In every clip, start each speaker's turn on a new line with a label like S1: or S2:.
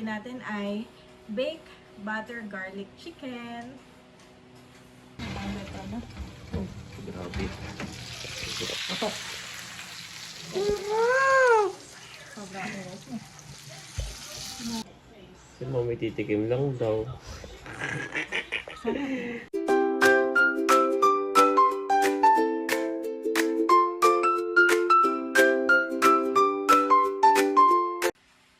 S1: natin ay baked butter garlic chicken.
S2: Oh, grabe.
S1: Sobrang oras na.
S2: Si Mami titikim lang daw.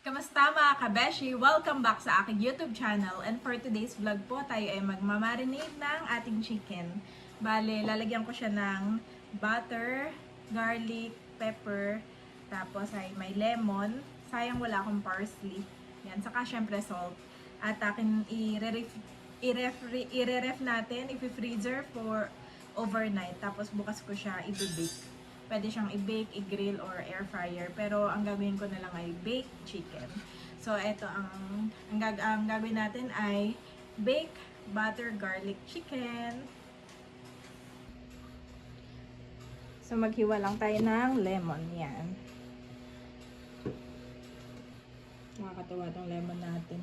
S1: Kamusta mga kabeshi? Welcome back sa aking YouTube channel. And for today's vlog po, tayo ay magmamarinate ng ating chicken. Bale, lalagyan ko siya ng butter, garlic, pepper, tapos ay may lemon. Sayang wala akong parsley. Yan, saka syempre salt. At akin i-ref natin, i-freezer for overnight. Tapos bukas ko siya i-bake. Pwede siyang i-bake, i-grill, or air fryer. Pero ang gagawin ko na lang ay baked chicken. So, ito ang gagawin natin ay baked butter garlic chicken. So, maghiwa lang tayo ng lemon. Yan. Nakakatuwa itong lemon natin.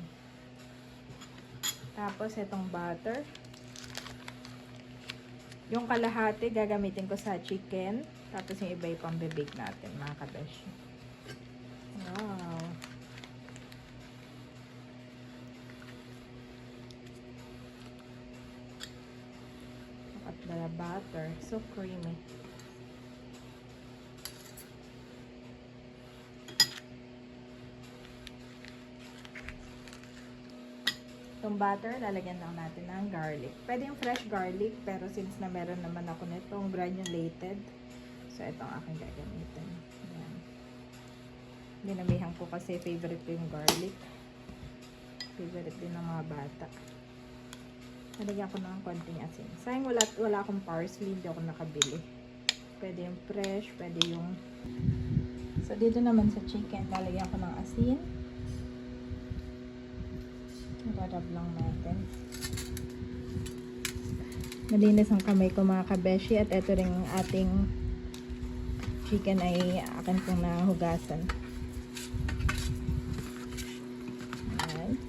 S1: Tapos, itong butter. Yung kalahati, gagamitin ko sa chicken. Tapos yung iba yung pang-bake natin, mga kabeshi. Wow! At the butter. So creamy. Itong butter, lalagyan lang natin ng garlic. Pwede yung fresh garlic, pero since na meron naman ako nitong granulated, so, ito ang aking gagamitin. Ayan. Dinamihan ko kasi favorite ko yung garlic. Favorite din ng mga bata. Nalagyan ko ng konting asin. Sayang wala akong parsley, hindi ako nakabili. Pwede yung fresh, pwede yung... So, dito naman sa chicken, lalagyan ko ng asin. Itarab lang natin. Malinis ang kamay ko mga kabeshi, at ito rin ang ating chicken ay akin pong nahugasan. Ayan.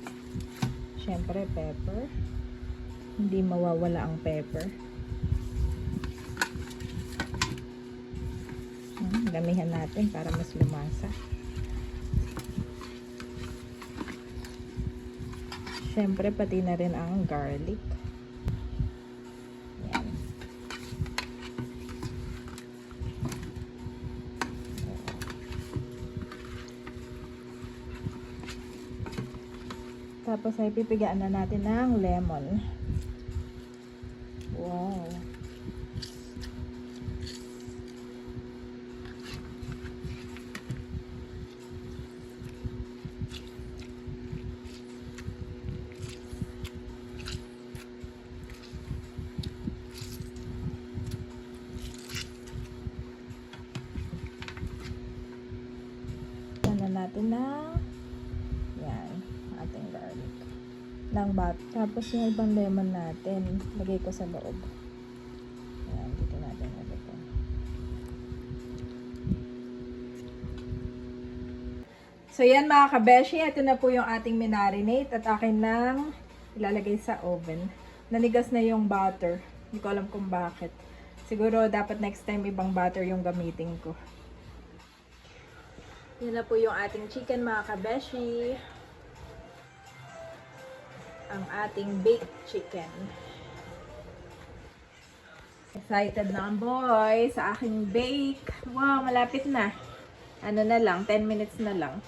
S1: Siyempre, pepper. Hindi mawawala ang pepper. Damihan natin para mas lumasa. Siyempre, pati na rin ang garlic. Tapos ay pipigaan na natin ng lemon. Wow. Ano natin na yan, ating garlic ng bat. Tapos yung ibang lemon natin, lagay ko sa loob. Ayan, dito natin nalagay. So yan mga kabeshi, ito na po yung ating minarinate at akin nang ilalagay sa oven. Nanigas na yung butter. Hindi ko alam kung bakit. Siguro dapat next time ibang butter yung gamitin ko. Yan na po yung ating chicken mga kabeshi. Ang ating baked chicken. Excited na ang boy sa aking bake. Wow, malapit na. Ano na lang, 10 minutes na lang.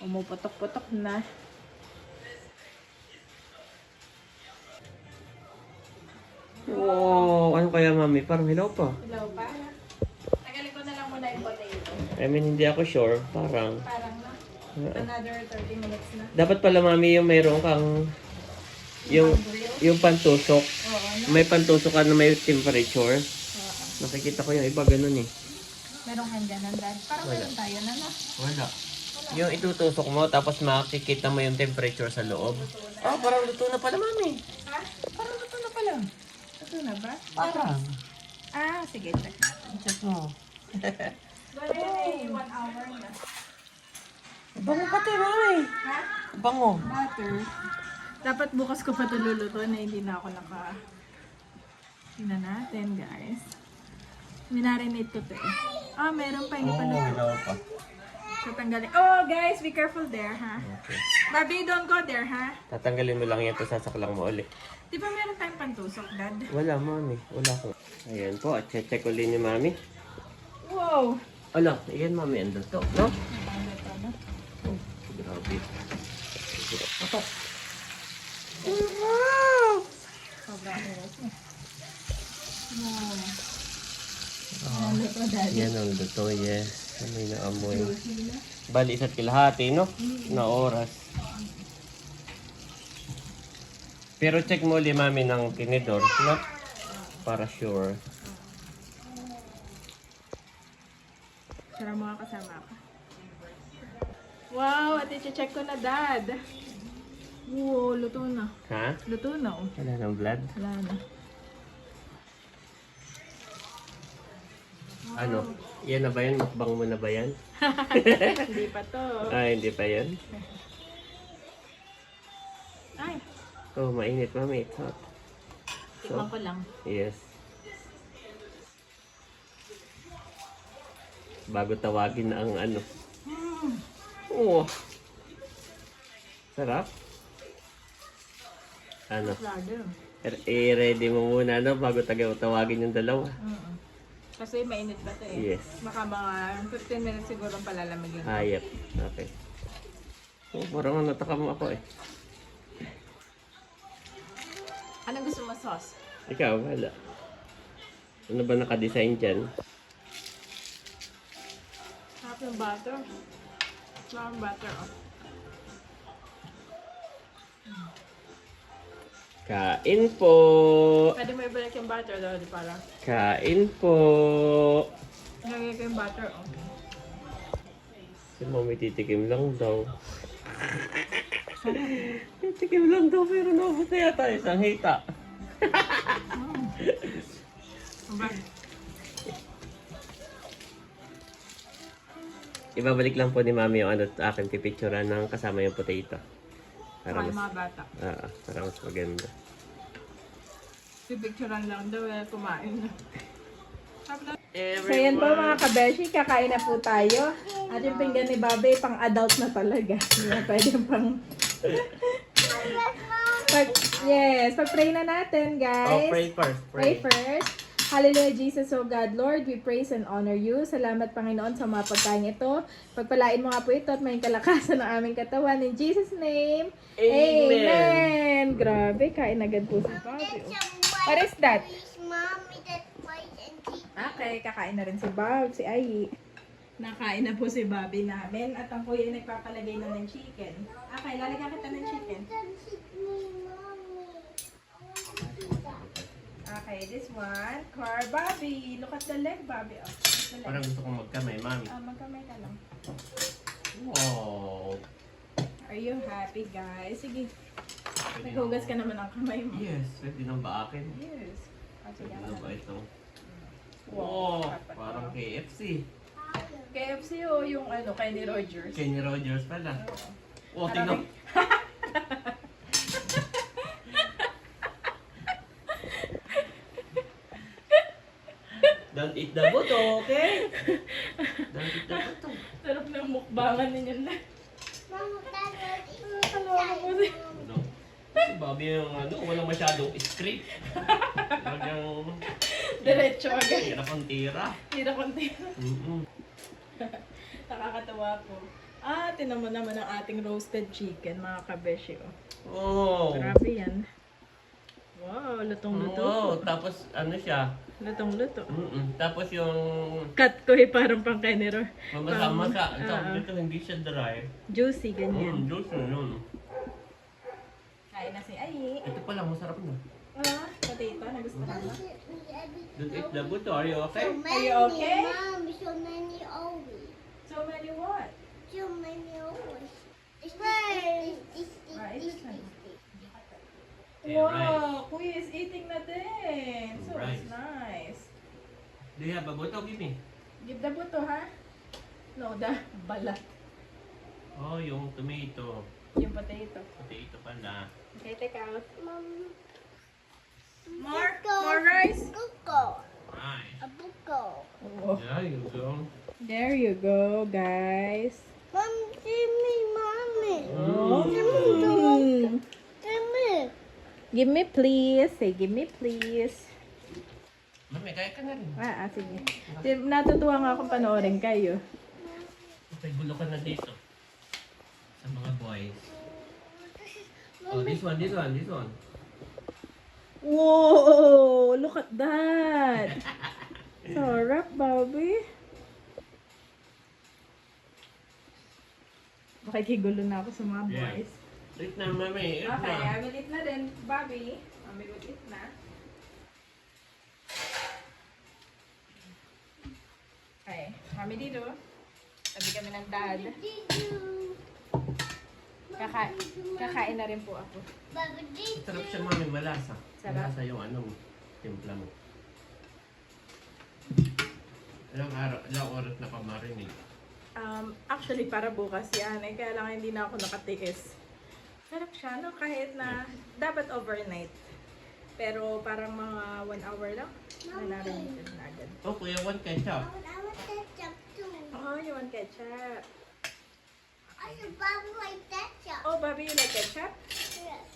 S1: Umuputok-putok na.
S2: Wow, ano kaya Mami? Parang hilaw pa.
S1: Hello pa? Tagalin ko na lang muna yung potato.
S2: I mean, hindi ako sure. Parang
S1: Another 30 minutes na.
S2: dapat pala Mami yung mayroon kang yung pantusok.
S1: Oo,
S2: May pantusok ka na may temperature. Nakikita ko yung iba ganun eh.
S1: meron kang ganun, Dad. Parang meron tayo na na.
S2: Wala. Yung itutusok mo tapos makikita mo yung temperature sa loob. Oh, parang luto na pala Mami.
S1: Ha? Parang luto na pala. Luto na ba?
S2: Parang.
S1: Ah, sige, check natin.
S2: Check mo.
S1: Bale, 1 hour na.
S2: Bango pati Mami.
S1: Ha?
S2: bango.
S1: Butter. Dapat bukas ko pa ito luluto na hindi na ako Tingnan natin, guys. Minarinate ko ito eh. Ah, meron pa. Hindi pa luto.
S2: pa.
S1: So, tanggalin. Oh, guys, be careful there, ha?
S2: Okay.
S1: Bobby, don't go there, ha?
S2: Tatanggalin mo lang yan, tapos sasaklang mo ulit.
S1: Di ba meron tayong pantusok, Dad?
S2: Wala, mami. Wala ko. Ayan po, at check ulit ni mami.
S1: Wow!
S2: Ala, ayan mami, andun to, no?
S1: Ano?
S2: Oh, grabe. Ako.
S1: Sobrang hirap eh. Wow. Ano to, Daddy?
S2: Yan ang luto, yes. Amoy na amoy. Bali, isa't kilahati, no? Na oras. Pero check mo ulit mami ng tinidor, no? Para sure.
S1: Tara mga kasama ka. Wow! At i-check ko na, Dad. Wow, luto na.
S2: Ha?
S1: Luto na, oh.
S2: Wala ng blood?
S1: Wala na.
S2: Ano? Yan na ba yan? Mukbang mo na ba yan?
S1: Hindi pa to.
S2: Ah, hindi pa yan?
S1: Ay,
S2: Oh, mainit mami. It's hot.
S1: tikman ko lang.
S2: Yes. Bago tawagin na ang ano. Oh. Sarap. Ano?
S1: Lado.
S2: I-ready mo muna no bago tawagin yung dalawa.
S1: Kasi mainit ba to eh?
S2: Yes.
S1: Baka mga 15 minutes siguro palalamigin.
S2: Hayop. Okay. Oh, parang natakam ako eh.
S1: Anong gusto mo sauce?
S2: Ikaw, wala. Ano ba naka-design dyan?
S1: Sarap yung butter. Sarap yung butter, oh.
S2: Kain po!
S1: Pwede mo ibalik yung butter daw, di para.
S2: Kain po!
S1: Lagay ko yung butter, oh.
S2: Si Mami titikim lang daw. Titikim lang daw pero naubos na yata isang hita.
S1: Aba.
S2: Ibabalik lang po ni Mami yung ano aking pipicturean ng kasama yung potato.
S1: Saka yung mga bata.
S2: Para mas maganda.
S1: Pipicturean lang daw, kumain na.
S2: Everyone.
S1: So yan po mga kabeshi, kakain na po tayo. At yung pinggan ni Bobby, pang adult na talaga. Hindi na pwede pang... Pag-pray na natin, guys.
S2: Oh, pray first.
S1: Pray first. Hallelujah, Jesus, O God, Lord, we praise and honor you. Salamat, Panginoon, sa mga pagkain ito. Pagpalain mo nga po ito at may kalakasan ng aming katawan. In Jesus' name, Amen. Grabe, kain agad po si Bobby. Oh. What is that? Okay, kakain na rin si Bob, si Ai. Nakain na po si Bobby namin at ang kuya ay nagpapalagay na ng chicken. Okay, lalagyan kita ng chicken. Okay, this one. Car Bobby. Look at the leg, Bobby. Oh, the leg.
S2: Parang gusto kong magkamay, Mami.
S1: Magkamay ka lang.
S2: Wow.
S1: Are you happy, guys? Sige. Naghugas ka naman ang kamay mo.
S2: Yes, pwede nang ba akin?
S1: Yes. Sige,
S2: Ano ba ito?
S1: Wow.
S2: Wow, parang KFC.
S1: KFC o yung ano, Kenny Rogers.
S2: Kenny Rogers pala. Oh,
S1: Parang-
S2: tingnan. Don't eat the buto, okay? Don't eat the buto.
S1: Sarap ng mukbangan ninyo na. Kaloka po si...
S2: Ano? Si Bobby yung ano, walang masyadong script. Talagang
S1: Diretso agad.
S2: hirap ang tira.
S1: Tira konti.
S2: Mm-mm.
S1: Nakakatawa po. Tinan mo naman ang ating roasted chicken, mga kabeshi. Oh.
S2: Oh.
S1: Grabe yan. Wow, lutong-luto.
S2: Oh, tapos ano siya?
S1: Lutong-luto.
S2: Tapos yung
S1: Cut ko eh, parang pang Kenner.
S2: mamasa-masa. Tapos dito hindi siya dry.
S1: Juicy, ganyan.
S2: Juice na yun.
S1: Kain na si Ai.
S2: Ito pa lang, masarap na.
S1: Potato, nagustuhan mo?
S2: Don't eat the buto, are you okay?
S1: Are you okay?
S3: Mom, so many always.
S1: So many what?
S3: So many always. It's
S1: Right, this one. Wow, Kuya is eating na din. So it's
S2: Rice.
S1: nice.
S2: Do you have a buto? Give me.
S1: Give the buto, ha? No, the balat.
S2: Oh, yung tomato.
S1: Yung potato.
S2: Potato pala.
S1: Okay, take out.
S3: Mom.
S1: More? More rice?
S3: Buko.
S2: Nice.
S3: A buko.
S1: Oh.
S2: There you go.
S1: There you go, guys.
S3: Mom, give me, mommy.
S1: Mm.
S3: Give me.
S1: Give me please. Say, give me please.
S2: Mami, kaya ka na rin.
S1: Sige. Natutuwa nga akong panoorin kayo.
S2: May gulo ka na dito. Sa mga boys. Oh, this one.
S1: Whoa! Look at that! Sarap, Bobby. Makikigulo na ako sa mga
S2: Yeah.
S1: boys.
S2: Eat na, mami. Eat
S1: Okay,
S2: na.
S1: I will eat na rin, Bobby. Mami will eat na. Okay, Mami dito. Tabi kami ng dad.
S3: Did you?
S1: Kakain na rin po ako.
S3: Baba, did
S2: Sarap siya,
S3: you?
S2: mami. Malasa.
S1: Sarap.
S2: Malasa yung timpla mo. Ilang oras na pa-marinate?
S1: Actually, para bukas yan. Kaya lang hindi na ako nakatiis. Sarap siya, no? Kahit na dapat overnight. Pero parang mga 1 hour lang. Nalarinate na agad.
S2: Oh, Kuya Juan, ketchup.
S3: I want ketchup too.
S1: Oh, you want ketchup?
S3: I Baba like ketchup.
S1: Oh, Bobby, you like ketchup?
S3: Yes.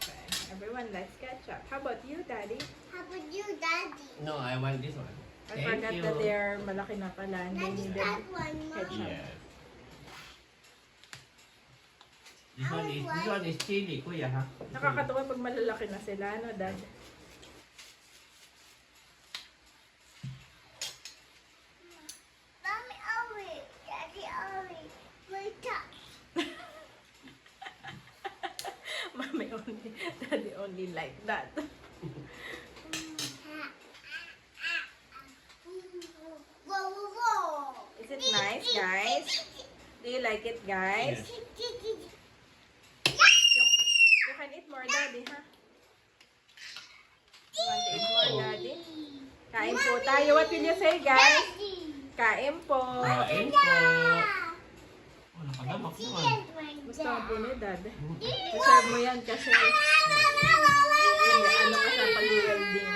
S1: Okay. Everyone likes ketchup. How about you, Daddy?
S3: How about you, Daddy?
S2: No, I want this one.
S1: I forgot that they're malaki na pala. And they
S3: Daddy,
S1: needed
S3: that one, Mom.
S1: ketchup.
S2: Yes. This one is chili, Kuya, ha?
S1: Nakakatuwa pag malalaki na sila, no, Dad?
S3: Mommy, Ollie. Daddy, Ollie. My touch.
S1: Mommy only, Daddy only like that.
S3: Whoa, whoa, whoa.
S1: Is it nice, guys? Do you like it, guys?
S2: Yes.
S1: You can eat more, Daddy, ha? You want to eat more, Daddy? Kain po tayo. What will you say, guys? Kain po.
S2: Kain po. Oh, nakagamak naman.
S1: Gusto mo po ni Dad. Deserve mo yan kasi ano ka sa pag-welding.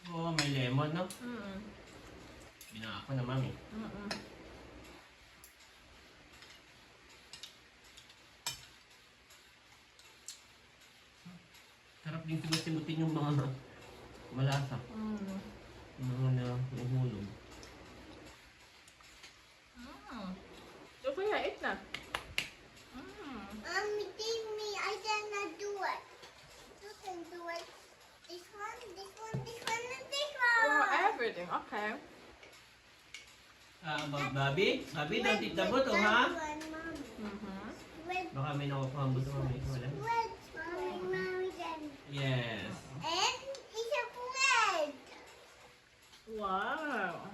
S2: Oh, may lemon, no?
S1: Mm.
S2: Binaka ko na, mami.
S1: Mm.
S2: Sarap din simutin yung mga malasa.
S1: Mm.
S2: Yung mga nahulog.
S1: So, kuya, eat na. Mm.
S3: Mommy, give me. I cannot do it. You can do it. This one, this one, this one, and this
S1: Oh,
S3: one.
S1: everything. Okay.
S2: Bobby? Bobby, don't eat the buto, ha?
S3: That one, Mommy.
S1: Mm-hmm.
S3: Red,
S2: Baka may nakukuha ang buto, mami. Wala.
S3: red, Mommy, Mommy, Daddy.
S2: Yes.
S3: And it's a red.
S1: Wow.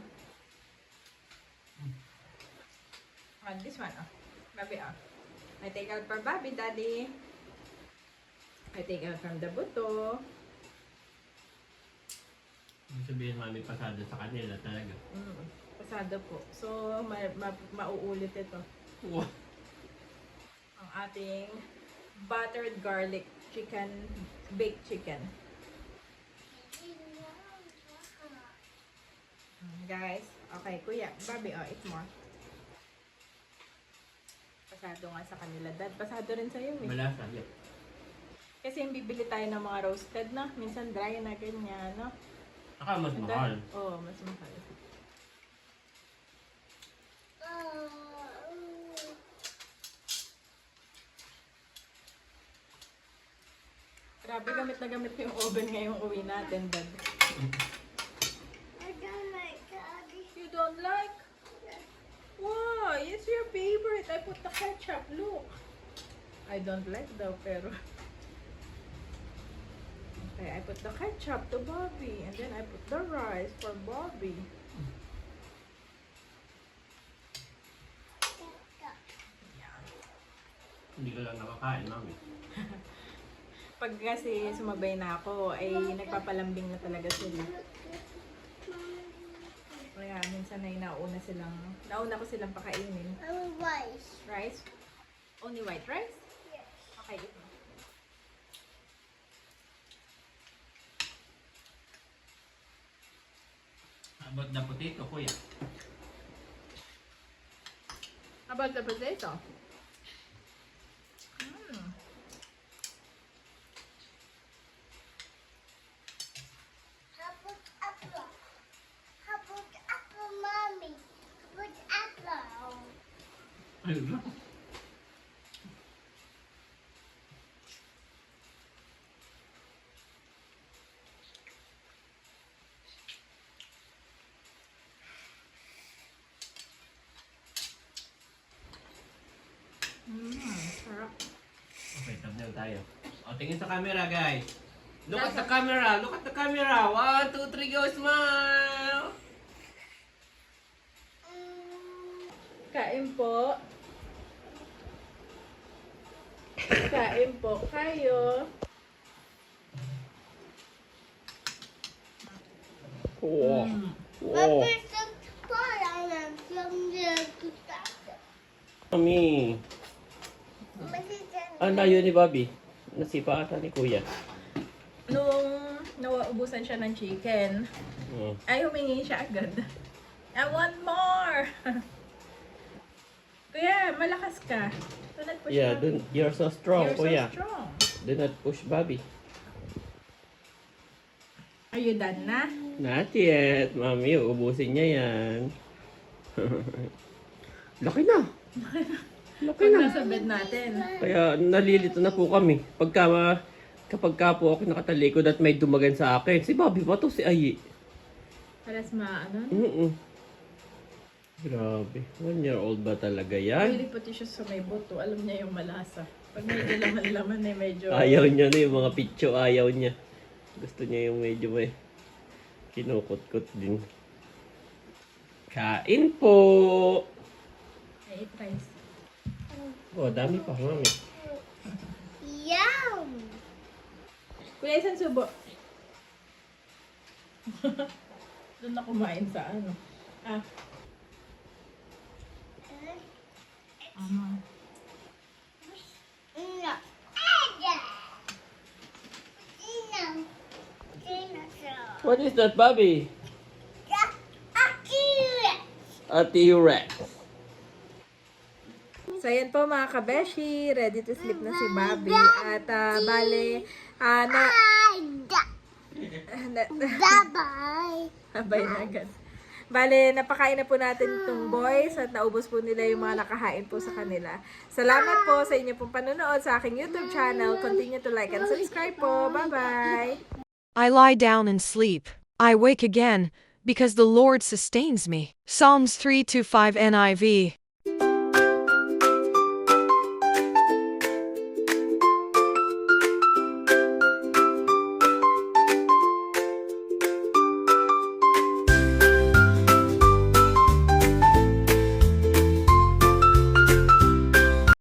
S1: And this one, Bobby, I take out for Bobby, Daddy. I take out from the buto.
S2: Ibig sabihin, mami, pasado sa kanila talaga.
S1: Pasado po. So, mauulit ito.
S2: Wow.
S1: Ang ating buttered garlic chicken, baked chicken. Guys, okay, kuya, Bobby, eat more. Pasado nga sa kanila, Dad. Pasado rin sa'yo, eh.
S2: Malasa, yep.
S1: Kasi yung bibili tayo ng mga roasted, no? Minsan dry na ganyan, no?
S2: Saka mas mahal.
S1: Oo, mas mahal. Grabe, gamit na gamit ko yung oven ngayong uwi natin, Dad.
S3: I don't like Daddy.
S1: You don't like? Why? It's your favorite. I put the ketchup. Look. I don't like daw, pero... Okay, I put the ketchup to Bobby. And then I put the rice for Bobby. Yan.
S2: Hindi ka lang nakakain, mami.
S1: Pag kasi sumabay na ako, ay nagpapalambing na talaga sila. Kaya minsan ay nauna ko silang pakainin.
S3: I'm rice.
S1: Rice? Only white rice?
S3: Yes.
S1: Okay. ito.
S2: About the potato, kuya.
S1: About the potato? Mm.
S3: How about apple? How about apple, mommy? How about apple?
S2: Ayun na.
S1: Sarap.
S2: Okay, thumbnail tayo. O, tingin sa camera, guys. Look at the camera. Look at the camera. 1, 2, 3, go. Smile.
S1: Kain po. Kain po kayo.
S2: Wow.
S3: But there's a spot on them from the pistachio.
S2: Mami. Ang layo ni Bobby. Nasipa ata ni Kuya.
S1: Nung nauubusan siya ng chicken,
S2: Oh.
S1: ay humingi siya agad. I want more! Kuya, malakas ka. Do not push
S2: Yeah,
S1: Bobby.
S2: you're so strong,
S1: You're
S2: Kuya.
S1: so strong.
S2: Do not push Bobby.
S1: Are you done na?
S2: Not yet. Mami, ubusin niya yan. Laki na. Laki
S1: Pag
S2: na.
S1: nasa bed natin.
S2: Kaya nalilito na po kami. Kapag ka po ako nakatalikod at may dumagan sa akin. Si Bobby ba to? Si Ayi.
S1: Paras ano?
S2: Grabe. 1-year-old ba talaga yan?
S1: Really puti siya sa may buto. Alam niya yung malasa. Pag medyo laman-laman eh, medyo...
S2: Ayaw niya na yung mga pitcho. Ayaw niya. Gusto niya yung medyo may kinukot-kot din. Kain po!
S1: I eat rice.
S2: Oh, dami pa, mami.
S3: Yum!
S1: Kuya, isang subo. Doon na kumain sa ano.
S3: No.
S2: What is that, Bobby? A T-Rex.
S1: So, ayan po mga kabeshi. Ready to sleep na si Bobby. At bale,
S3: Bye-bye.
S1: Abay na agad. Bale, napakain na po natin itong boys at naubos po nila yung mga nakahain po sa kanila. Salamat po sa inyo pong panonood sa aking YouTube channel. Continue to like and subscribe po. Bye-bye!
S4: I lie down and sleep. I wake again, because the Lord sustains me. Psalms 3-5 NIV.